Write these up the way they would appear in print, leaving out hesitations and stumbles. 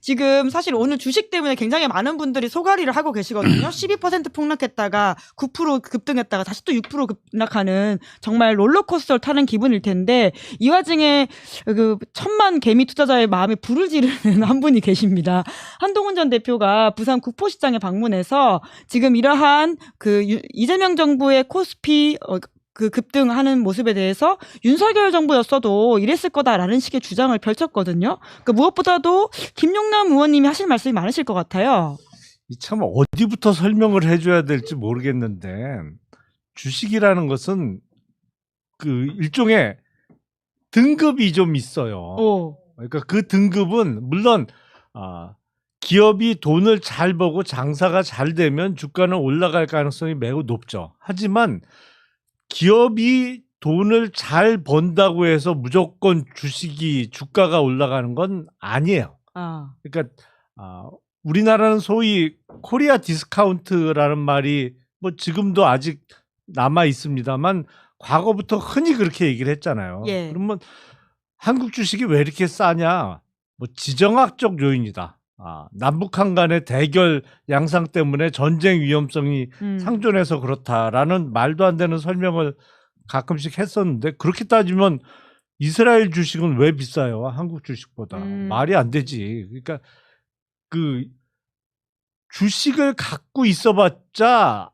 지금 사실 오늘 주식 때문에 굉장히 많은 분들이 소가리를 하고 계시거든요. 12% 폭락했다가 9% 급등했다가 다시 또 6% 급락하는 정말 롤러코스터를 타는 기분일 텐데 이 와중에 그 천만 개미 투자자의 마음에 불을 지르는 한 분이 계십니다. 한동훈 전 대표가 부산 국포시장에 방문해서 지금 이러한 그 이재명 정부의 코스피 그 급등하는 모습에 대해서 윤석열 정부였어도 이랬을 거다라는 식의 주장을 펼쳤거든요. 그러니까 무엇보다도 김용남 의원님이 하실 말씀이 많으실 것 같아요. 참 어디부터 설명을 해줘야 될지 모르겠는데 주식이라는 것은 그 일종의 등급이 좀 있어요. 그러니까 그 등급은 물론 기업이 돈을 잘 벌고 장사가 잘 되면 주가는 올라갈 가능성이 매우 높죠. 하지만 기업이 돈을 잘 번다고 해서 무조건 주가가 올라가는 건 아니에요. 그러니까 우리나라는 소위 코리아 디스카운트라는 말이 뭐 지금도 아직 남아 있습니다만 과거부터 흔히 그렇게 얘기를 했잖아요. 예. 그러면 한국 주식이 왜 이렇게 싸냐? 뭐 지정학적 요인이다. 남북한 간의 대결 양상 때문에 전쟁 위험성이 상존해서 그렇다라는 말도 안 되는 설명을 가끔씩 했었는데 그렇게 따지면 이스라엘 주식은 왜 비싸요? 한국 주식보다. 말이 안 되지. 그러니까 그 주식을 갖고 있어봤자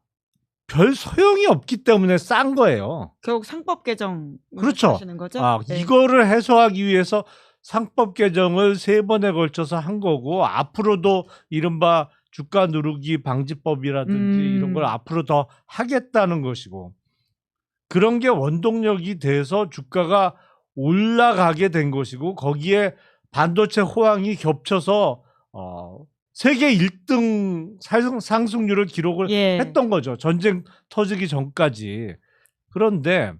별 소용이 없기 때문에 싼 거예요. 결국 상법 개정 그렇죠. 하시는 거죠? 네. 이거를 해소하기 위해서 상법 개정을 3번에 걸쳐서 한 거고 앞으로도 이른바 주가 누르기 방지법이라든지 이런 걸 앞으로 더 하겠다는 것이고 그런 게 원동력이 돼서 주가가 올라가게 된 것이고 거기에 반도체 호황이 겹쳐서 세계 1등 상승률을 기록을 했던 거죠. 전쟁 터지기 전까지. 그런데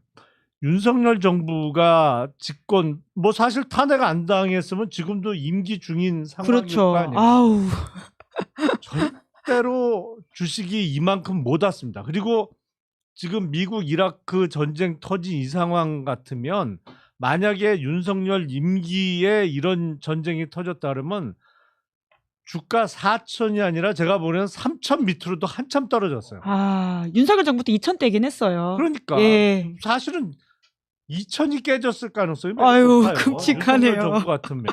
윤석열 정부가 집권 뭐 사실 탄핵 안 당했으면 지금도 임기 중인 상황일 거 아니에요. 아우. 절대로 주식이 이만큼 못 왔습니다. 그리고 지금 미국 이라크 전쟁 터진 이 상황 같으면 만약에 윤석열 임기에 이런 전쟁이 터졌다 그러면 주가 4천이 아니라 제가 보기에는 3천 밑으로도 한참 떨어졌어요. 윤석열 정부 때 2,000대긴 했어요. 그러니까 사실은 2천이 깨졌을 가능성이 매우 아유, 높아요. 끔찍하네요. 윤석열 정부 같으면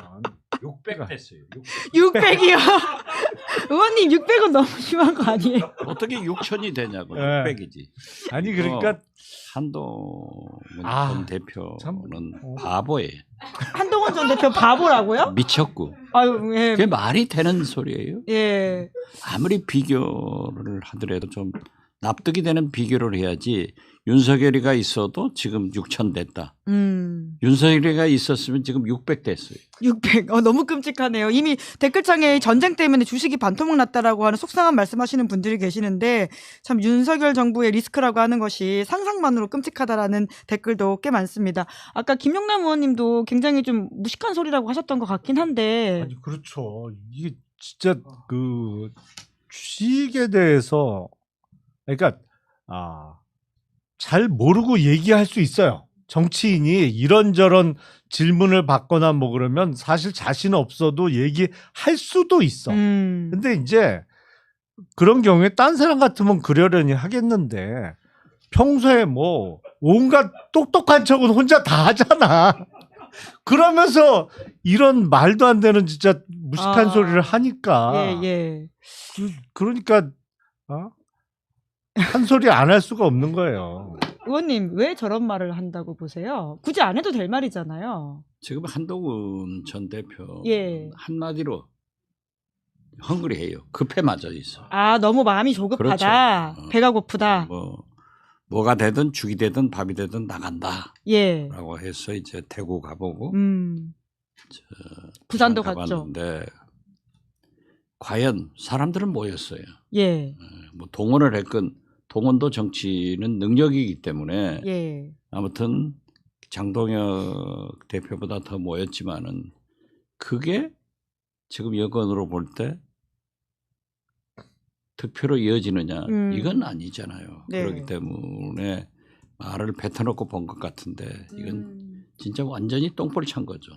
600 됐어요. 600이요. 의원님 600은 너무 심한 거 아니에요? 어떻게 6천이 되냐고. 네. 600이지. 아니 그러니까 한동훈 전 대표는 참. 바보예요. 한동훈 전 대표 바보라고요? 미쳤고. 아유, 예. 그게 말이 되는 소리예요? 예. 아무리 비교를 하더라도 좀 납득이 되는 비교를 해야지. 윤석열이가 있어도 지금 6천 됐다. 윤석열이가 있었으면 지금 600 됐어요. 600. 너무 끔찍하네요. 이미 댓글창에 전쟁 때문에 주식이 반토막 났다라고 하는 속상한 말씀하시는 분들이 계시는데 참 윤석열 정부의 리스크라고 하는 것이 상상만으로 끔찍하다라는 댓글도 꽤 많습니다. 아까 김용남 의원님도 굉장히 좀 무식한 소리라고 하셨던 것 같긴 한데. 아니 그렇죠. 이게 진짜 그 주식에 대해서 그러니까 잘 모르고 얘기할 수 있어요. 정치인이 이런저런 질문을 받거나 뭐 그러면 사실 자신 없어도 얘기할 수도 있어. 근데 이제 그런 경우에 딴 사람 같으면 그러려니 하겠는데 평소에 뭐 온갖 똑똑한 척은 혼자 다 하잖아. 그러면서 이런 말도 안 되는 진짜 무식한 소리를 하니까 그러니까 한 소리 안 할 수가 없는 거예요. 의원님 왜 저런 말을 한다고 보세요? 굳이 안 해도 될 말이잖아요. 지금 한동훈 전 대표 한마디로 헝그리해요. 급해 맞아 있어. 너무 마음이 조급하다. 그렇죠. 배가 고프다. 뭐가 되든 죽이 되든 밥이 되든 나간다. 예. 라고 해서 이제 대구 가보고 부산도 가봤는데 과연 사람들은 모였어요. 예. 뭐 동원을 했건 동원도 정치는 능력이기 때문에 아무튼 장동혁 대표보다 더 모였지만은 그게 지금 여건으로 볼 때 득표로 이어지느냐 이건 아니잖아요. 그렇기 때문에 말을 뱉어놓고 본 것 같은데 이건 진짜 완전히 똥볼 찬 거죠.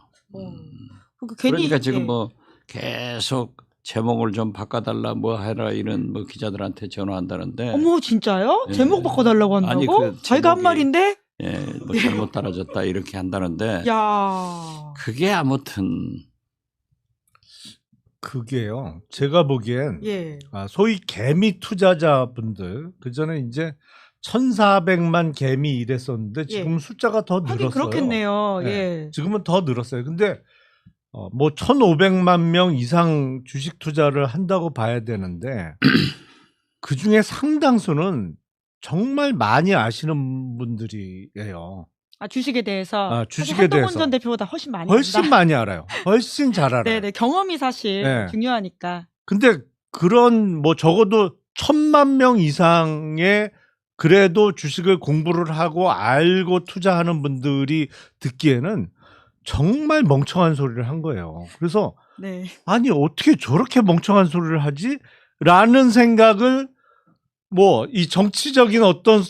그러니까 지금 뭐 계속 제목을 좀 바꿔달라 뭐 해라 이런 뭐 기자들한테 전화한다는데 어머 진짜요? 네. 제목 바꿔달라고 한다고? 아니, 그 자기가 한 제목이- 말인데? 예, 뭐 잘못 따라졌다 이렇게 한다는데 야. 그게 아무튼 그게요. 제가 보기엔 예. 소위 개미 투자자분들 그 전에 이제 1,400만 개미 이랬었는데 지금 숫자가 더 하긴 늘었어요. 그렇겠네요. 네. 예. 지금은 더 늘었어요. 근데 뭐 1,500만 명 이상 주식 투자를 한다고 봐야 되는데 그 중에 상당수는 정말 많이 아시는 분들이에요. 주식에 대해서. 아, 주식에 사실 한동훈 대해서. 전 대표보다 훨씬 많이 훨씬 안다. 많이 알아요. 훨씬 잘 알아요. 네네. 경험이 사실 네. 중요하니까. 근데 그런 뭐 적어도 1,000만 명 이상의 그래도 주식을 공부를 하고 알고 투자하는 분들이 듣기에는 정말 멍청한 소리를 한 거예요. 그래서 네. 아니 어떻게 저렇게 멍청한 소리를 하지? 라는 생각을 뭐 이 정치적인 어떤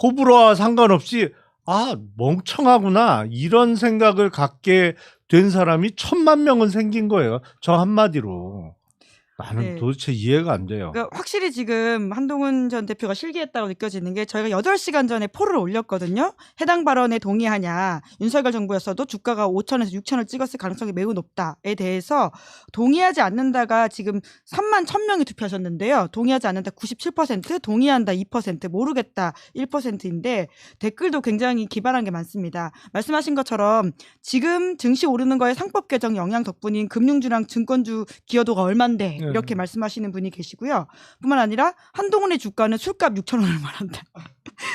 호불호와 상관없이 멍청하구나 이런 생각을 갖게 된 사람이 1,000만 명은 생긴 거예요. 저 한마디로. 나는 네. 도대체 이해가 안 돼요. 그러니까 확실히 지금 한동훈 전 대표가 실기했다고 느껴지는 게 저희가 8시간 전에 폴을 올렸거든요. 해당 발언에 동의하냐. 윤석열 정부였어도 주가가 5천에서 6천을 찍었을 가능성이 매우 높다에 대해서 동의하지 않는다가 지금 3만 1,000명이 투표하셨는데요. 동의하지 않는다 97%, 동의한다 2%, 모르겠다 1%인데 댓글도 굉장히 기발한 게 많습니다. 말씀하신 것처럼 지금 증시 오르는 거에 상법 개정 영향 덕분인 금융주랑 증권주 기여도가 얼만데 이렇게 말씀하시는 분이 계시고요. 뿐만 아니라 한동훈의 주가는 술값 6,000원을 말한다.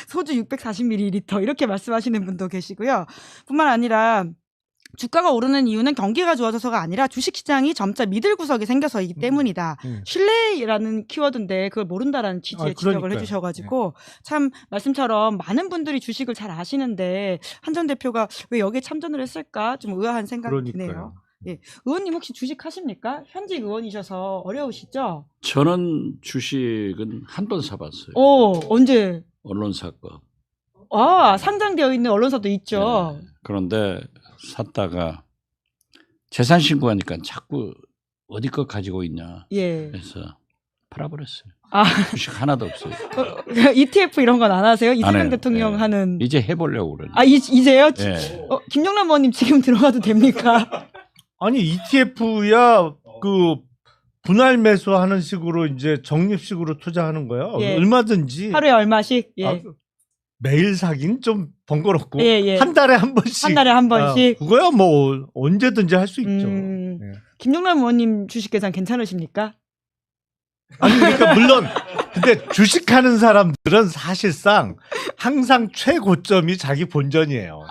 소주 640ml 이렇게 말씀하시는 분도 계시고요. 뿐만 아니라 주가가 오르는 이유는 경기가 좋아져서가 아니라 주식시장이 점차 미들 구석이 생겨서이기 때문이다. 신뢰라는 키워드인데 그걸 모른다라는 취지의 지적을 그러니까요. 해주셔가지고 참 말씀처럼 많은 분들이 주식을 잘 아시는데 한 전 대표가 왜 여기에 참전을 했을까 좀 의아한 생각이 드네요. 그러니까요. 예. 의원님 혹시 주식 하십니까? 현직 의원이셔서 어려우시죠? 저는 주식은 한 번 사봤어요. 언제? 언론사 거. 상장되어 있는 언론사도 있죠. 네. 그런데 샀다가 재산 신고하니까 자꾸 어디 거 가지고 있냐. 예. 그래서 팔아버렸어요. 아. 주식 하나도 없어요. ETF 이런 건 안 하세요? 이재명 해요. 대통령 네. 하는. 이제 해보려고 그러네. 이제요? 네. 김영남 의원님 지금 들어가도 됩니까? 아니 ETF야 그 분할 매수하는 식으로 이제 적립식으로 투자하는 거예요. 예. 얼마든지. 하루에 얼마씩? 예. 매일 사긴 좀 번거롭고 예. 한 달에 한 번씩. 한 달에 한 번씩. 그거야 뭐 언제든지 할 수 있죠. 네. 김영남 의원님 주식 계산 괜찮으십니까? 아니 그러니까 물론 근데 주식하는 사람들은 사실상 항상 최고점이 자기 본전이에요.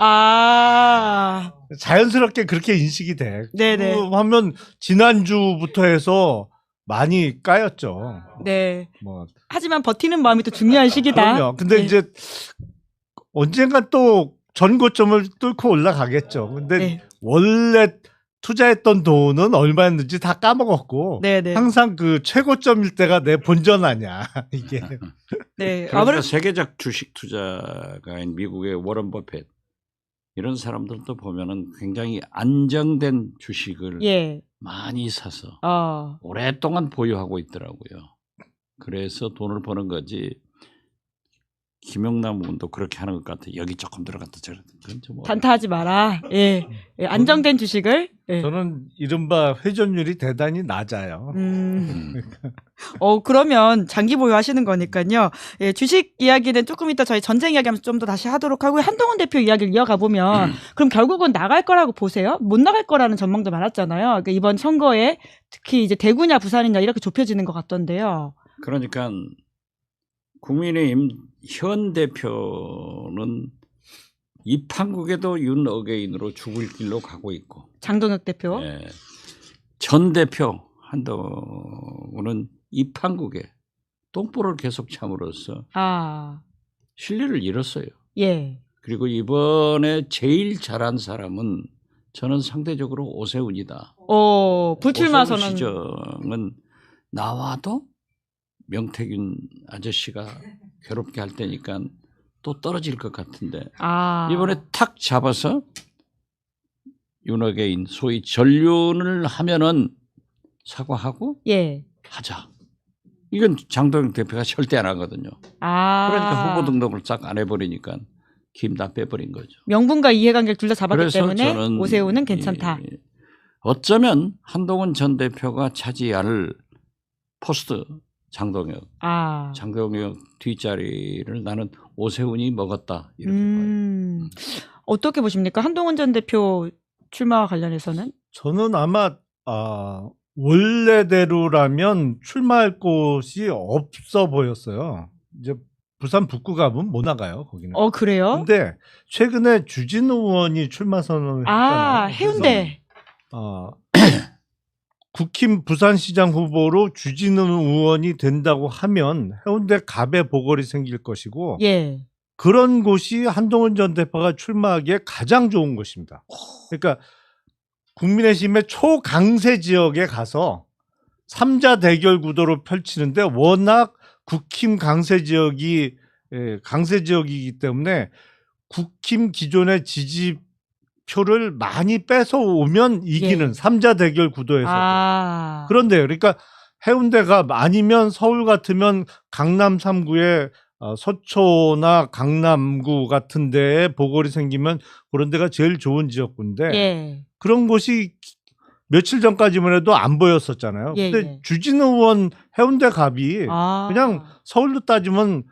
자연스럽게 그렇게 인식이 돼. 네네. 하면 지난주부터 해서 많이 까였죠. 네. 뭐 하지만 버티는 마음이 또 중요한 시기다. 그럼요. 근데 네. 이제 언젠가 또 전고점을 뚫고 올라가겠죠. 근데 네. 원래 투자했던 돈은 얼마였는지 다 까먹었고 네네. 항상 그 최고점일 때가 내 본전 아니야 이게. 네. 그러니까 세계적 주식 투자가인 미국의 워런 버핏 이런 사람들도 보면은 굉장히 안정된 주식을 예. 많이 사서 오랫동안 보유하고 있더라고요. 그래서 돈을 버는 거지. 김영남 의원도 그렇게 하는 것 같아. 여기 조금 들어갔다 저기 그건 좀 단타하지 마라. 예. 안정된 주식을. 예. 저는 이른바 회전율이 대단히 낮아요. 그러면 장기 보유하시는 거니까요. 예, 주식 이야기는 조금 이따 저희 전쟁 이야기하면서 좀 더 다시 하도록 하고요. 한동훈 대표 이야기를 이어가 보면 그럼 결국은 나갈 거라고 보세요? 못 나갈 거라는 전망도 많았잖아요. 그러니까 이번 선거에 특히 이제 대구냐 부산이냐 이렇게 좁혀지는 것 같던데요. 그러니까 국민의힘 현 대표는 입한국에도 윤 어게인으로 죽을 길로 가고 있고 장동혁 대표. 예, 전 대표 한동훈은 입한국에 똥볼을 계속 참으로써 신뢰를 잃었어요. 예. 그리고 이번에 제일 잘한 사람은 저는 상대적으로 오세훈이다. 불출마 오세훈 선언. 시정은 나와도 명태균 아저씨가 괴롭게 할 테니까 또 떨어질 것 같은데 이번에 탁 잡아서 윤호개인 소위 전륜을 하면은 사과하고 예. 하자. 이건 장동혁 대표가 절대 안 하거든요. 아. 그러니까 후보 등록을 싹 안 해버리니까 김 다 빼버린 거죠. 명분과 이해관계를 둘 다 잡았기 그래서 때문에 저는 오세훈은 괜찮다. 어쩌면 한동훈 전 대표가 차지할 포스트 장동혁 뒷자리를 나는 오세훈이 먹었다 이렇게 봐요. 어떻게 보십니까? 한동훈 전 대표 출마와 관련해서는? 저는 아마 원래대로라면 출마할 곳이 없어 보였어요. 이제 부산 북구 가면 못 나가요, 거기는. 그래요? 근데 최근에 주진우 의원이 출마 선언을 했잖아요. 해운대. 국힘 부산시장 후보로 주진우 의원이 된다고 하면 해운대 갑에 보궐이 생길 것이고 예. 그런 곳이 한동훈 전 대표가 출마하기에 가장 좋은 곳입니다. 그러니까 국민의힘의 초강세 지역에 가서 3자 대결 구도로 펼치는데 워낙 국힘 강세 지역이기 때문에 국힘 기존의 지지표를 많이 뺏어오면 이기는 3자 대결 구도에서. 그런데요. 그러니까 해운대가 아니면 서울 같으면 강남 3구에 서초나 강남구 같은 데에 보궐이 생기면 그런 데가 제일 좋은 지역구인데 그런 곳이 며칠 전까지만 해도 안 보였었잖아요. 근데 주진우 의원 해운대 갑이 그냥 서울로 따지면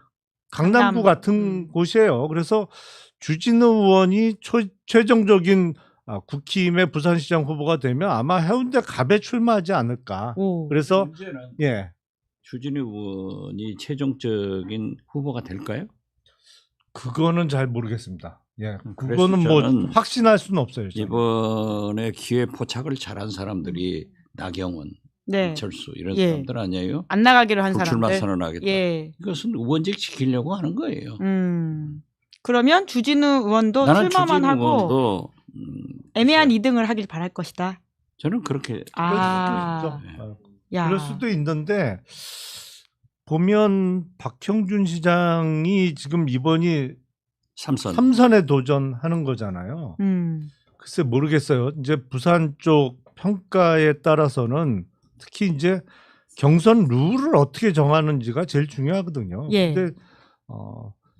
강남구 같은 곳이에요. 그래서 주진우 의원이 최종적인 국힘의 부산시장 후보가 되면 아마 해운대 갑에 출마하지 않을까. 그래서 문제는 예. 주진우 의원이 최종적인 후보가 될까요? 그거는 잘 모르겠습니다. 예, 그래서 그거는 뭐 확신할 수는 없어요. 저는. 이번에 기회 포착을 잘한 사람들이 나경원, 이철수 이런 사람들 아니에요? 안 나가기로 한 사람들. 불출마 선언하겠다. 이것은 의원직 지키려고 하는 거예요. 그러면 주진우 의원도 나는 출마만 주진우 하고 의원도, 애매한 2등을 하길 바랄 것이다. 저는 그렇게 그럴 수도 있는데 보면 박형준 시장이 지금 이번이 3선에 도전하는 거잖아요. 글쎄 모르겠어요. 이제 부산 쪽 평가에 따라서는 특히 이제 경선 룰을 어떻게 정하는지가 제일 중요하거든요. 근데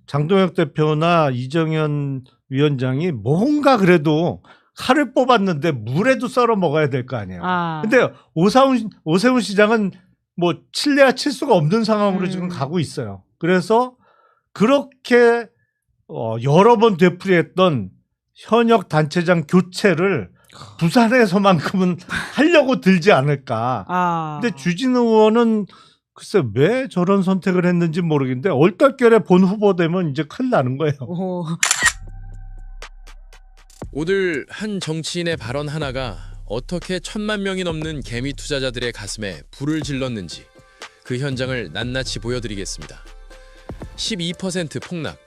장동혁 대표나 이정현 위원장이 뭔가 그래도 칼을 뽑았는데 물에도 썰어 먹어야 될 거 아니에요. 근데 오세훈 시장은 뭐 칠래야 칠 수가 없는 상황으로 지금 가고 있어요. 그래서 그렇게 여러 번 되풀이했던 현역 단체장 교체를 부산에서만큼은 하려고 들지 않을까. 근데 주진우 의원은 글쎄 왜 저런 선택을 했는지 모르겠는데 얼떨결에 본 후보 되면 이제 큰일 나는 거예요. 오늘 한 정치인의 발언 하나가 어떻게 1000만 명이 넘는 개미 투자자들의 가슴에 불을 질렀는지 그 현장을 낱낱이 보여드리겠습니다. 12% 폭락,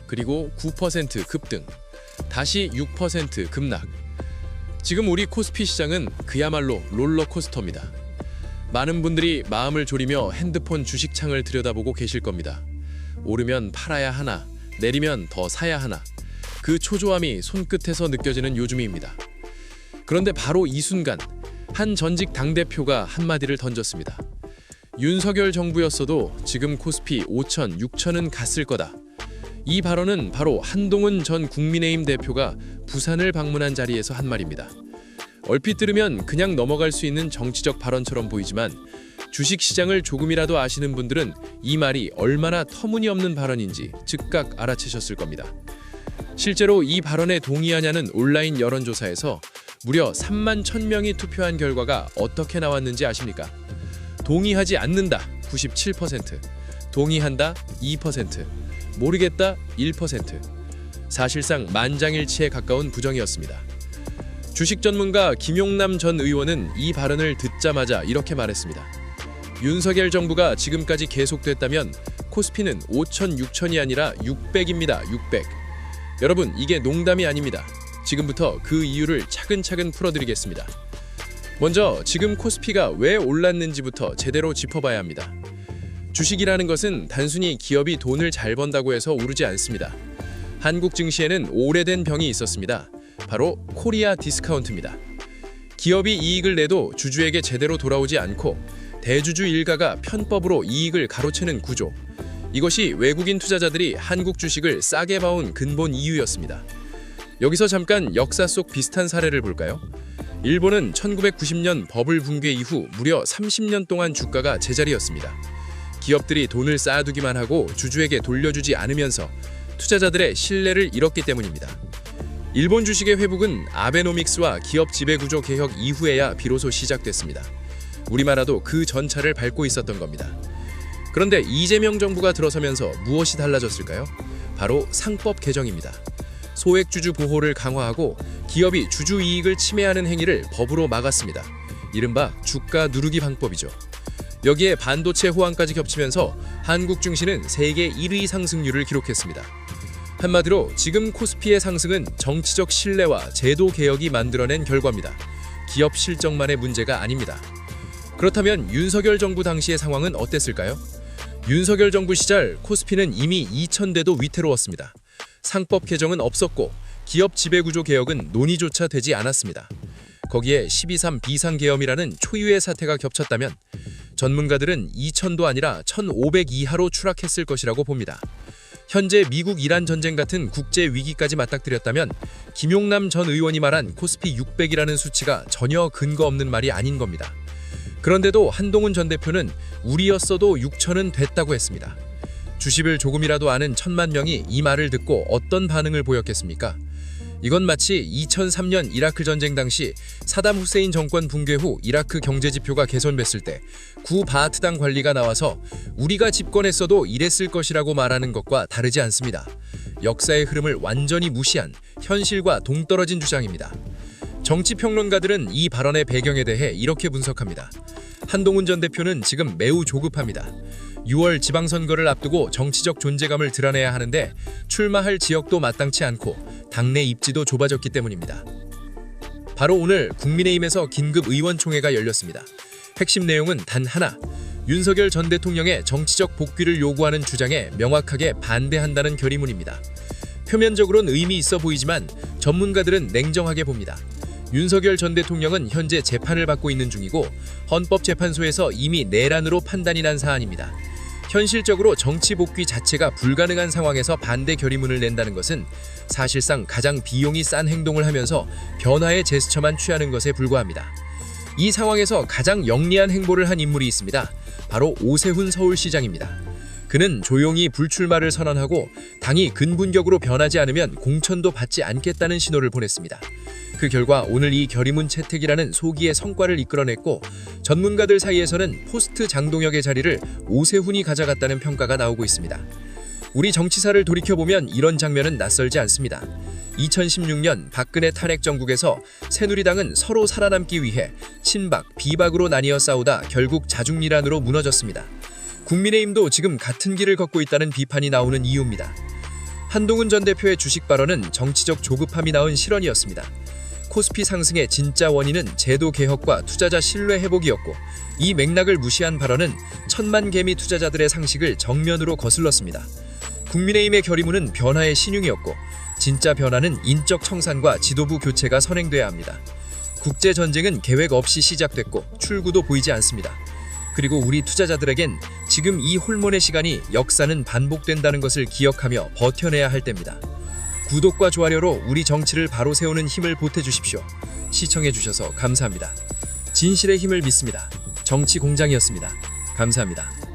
그리고 9% 급등, 다시 6% 급락. 지금 우리 코스피 시장은 그야말로 롤러코스터입니다. 많은 분들이 마음을 졸이며 핸드폰 주식창을 들여다보고 계실 겁니다. 오르면 팔아야 하나, 내리면 더 사야 하나. 그 초조함이 손끝에서 느껴지는 요즘입니다. 그런데 바로 이 순간 한 전직 당대표가 한마디를 던졌습니다. 윤석열 정부였어도 지금 코스피 5천, 6천은 갔을 거다. 이 발언은 바로 한동훈 전 국민의힘 대표가 부산을 방문한 자리에서 한 말입니다. 얼핏 들으면 그냥 넘어갈 수 있는 정치적 발언처럼 보이지만 주식시장을 조금이라도 아시는 분들은 이 말이 얼마나 터무니없는 발언인지 즉각 알아채셨을 겁니다. 실제로 이 발언에 동의하냐는 온라인 여론조사에서 무려 3만 1000명이 투표한 결과가 어떻게 나왔는지 아십니까? 동의하지 않는다 97%, 동의한다 2%, 모르겠다 1%. 사실상 만장일치에 가까운 부정이었습니다. 주식 전문가 김용남 전 의원은 이 발언을 듣자마자 이렇게 말했습니다. 윤석열 정부가 지금까지 계속됐다면 코스피는 5천, 6천이 아니라 600입니다. 600. 여러분, 이게 농담이 아닙니다. 지금부터 그 이유를 차근차근 풀어드리겠습니다. 먼저 지금 코스피가 왜 올랐는지부터 제대로 짚어봐야 합니다. 주식이라는 것은 단순히 기업이 돈을 잘 번다고 해서 오르지 않습니다. 한국 증시에는 오래된 병이 있었습니다. 바로 코리아 디스카운트입니다. 기업이 이익을 내도 주주에게 제대로 돌아오지 않고 대주주 일가가 편법으로 이익을 가로채는 구조. 이것이 외국인 투자자들이 한국 주식을 싸게 봐온 근본 이유였습니다. 여기서 잠깐 역사 속 비슷한 사례를 볼까요? 일본은 1990년 버블 붕괴 이후 무려 30년 동안 주가가 제자리였습니다. 기업들이 돈을 쌓아두기만 하고 주주에게 돌려주지 않으면서 투자자들의 신뢰를 잃었기 때문입니다. 일본 주식의 회복은 아베노믹스와 기업 지배구조 개혁 이후에야 비로소 시작됐습니다. 우리나라도 그 전차를 밟고 있었던 겁니다. 그런데 이재명 정부가 들어서면서 무엇이 달라졌을까요? 바로 상법 개정입니다. 소액주주 보호를 강화하고 기업이 주주 이익을 침해하는 행위를 법으로 막았습니다. 이른바 주가 누르기 방법이죠. 여기에 반도체 호황까지 겹치면서 한국 증시는 세계 1위 상승률을 기록했습니다. 한마디로 지금 코스피의 상승은 정치적 신뢰와 제도 개혁이 만들어낸 결과입니다. 기업 실적만의 문제가 아닙니다. 그렇다면 윤석열 정부 당시의 상황은 어땠을까요? 윤석열 정부 시절 코스피는 이미 2000대도 위태로웠습니다. 상법 개정은 없었고 기업 지배구조 개혁은 논의조차 되지 않았습니다. 거기에 12.3 비상계엄이라는 초유의 사태가 겹쳤다면 전문가들은 2000도 아니라 1500 이하로 추락했을 것이라고 봅니다. 현재 미국-이란 전쟁 같은 국제 위기까지 맞닥뜨렸다면 김용남 전 의원이 말한 코스피 600이라는 수치가 전혀 근거 없는 말이 아닌 겁니다. 그런데도 한동훈 전 대표는 우리였어도 6천은 됐다고 했습니다. 주식을 조금이라도 아는 1000만 명이 이 말을 듣고 어떤 반응을 보였겠습니까? 이건 마치 2003년 이라크 전쟁 당시 사담 후세인 정권 붕괴 후 이라크 경제지표가 개선됐을 때 구 바아트당 관리가 나와서 우리가 집권했어도 이랬을 것이라고 말하는 것과 다르지 않습니다. 역사의 흐름을 완전히 무시한 현실과 동떨어진 주장입니다. 정치평론가들은 이 발언의 배경에 대해 이렇게 분석합니다. 한동훈 전 대표는 지금 매우 조급합니다. 6월 지방선거를 앞두고 정치적 존재감을 드러내야 하는데 출마할 지역도 마땅치 않고 당내 입지도 좁아졌기 때문입니다. 바로 오늘 국민의힘에서 긴급 의원총회가 열렸습니다. 핵심 내용은 단 하나, 윤석열 전 대통령의 정치적 복귀를 요구하는 주장에 명확하게 반대한다는 결의문입니다. 표면적으로는 의미 있어 보이지만 전문가들은 냉정하게 봅니다. 윤석열 전 대통령은 현재 재판을 받고 있는 중이고 헌법재판소에서 이미 내란으로 판단이 난 사안입니다. 현실적으로 정치 복귀 자체가 불가능한 상황에서 반대 결의문을 낸다는 것은 사실상 가장 비용이 싼 행동을 하면서 변화의 제스처만 취하는 것에 불과합니다. 이 상황에서 가장 영리한 행보를 한 인물이 있습니다. 바로 오세훈 서울시장입니다. 그는 조용히 불출마를 선언하고 당이 근본적으로 변하지 않으면 공천도 받지 않겠다는 신호를 보냈습니다. 그 결과 오늘 이 결의문 채택이라는 소기의 성과를 이끌어냈고 전문가들 사이에서는 포스트 장동혁의 자리를 오세훈이 가져갔다는 평가가 나오고 있습니다. 우리 정치사를 돌이켜보면 이런 장면은 낯설지 않습니다. 2016년 박근혜 탄핵 정국에서 새누리당은 서로 살아남기 위해 친박, 비박으로 나뉘어 싸우다 결국 자중리란으로 무너졌습니다. 국민의힘도 지금 같은 길을 걷고 있다는 비판이 나오는 이유입니다. 한동훈 전 대표의 주식 발언은 정치적 조급함이 낳은 실언이었습니다. 코스피 상승의 진짜 원인은 제도 개혁과 투자자 신뢰 회복이었고 이 맥락을 무시한 발언은 1000만 개미 투자자들의 상식을 정면으로 거슬렀습니다. 국민의힘의 결의문은 변화의 신용이었고 진짜 변화는 인적 청산과 지도부 교체가 선행돼야 합니다. 국제전쟁은 계획 없이 시작됐고 출구도 보이지 않습니다. 그리고 우리 투자자들에겐 지금 이 홀몬의 시간이 역사는 반복된다는 것을 기억하며 버텨내야 할 때입니다. 구독과 좋아요로 우리 정치를 바로 세우는 힘을 보태주십시오. 시청해주셔서 감사합니다. 진실의 힘을 믿습니다. 정치공장이었습니다. 감사합니다.